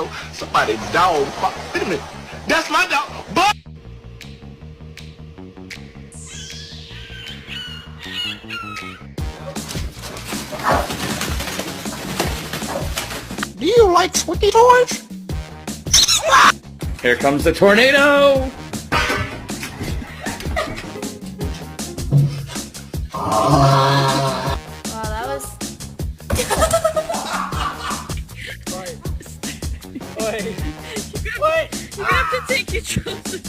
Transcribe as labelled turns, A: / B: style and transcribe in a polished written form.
A: So somebody dog. Wait a minute. That's my dog. But do you like squeaky toys?
B: Here comes the tornado!
C: Wow, that was...
D: Wait.
C: You're gonna have to take your trousers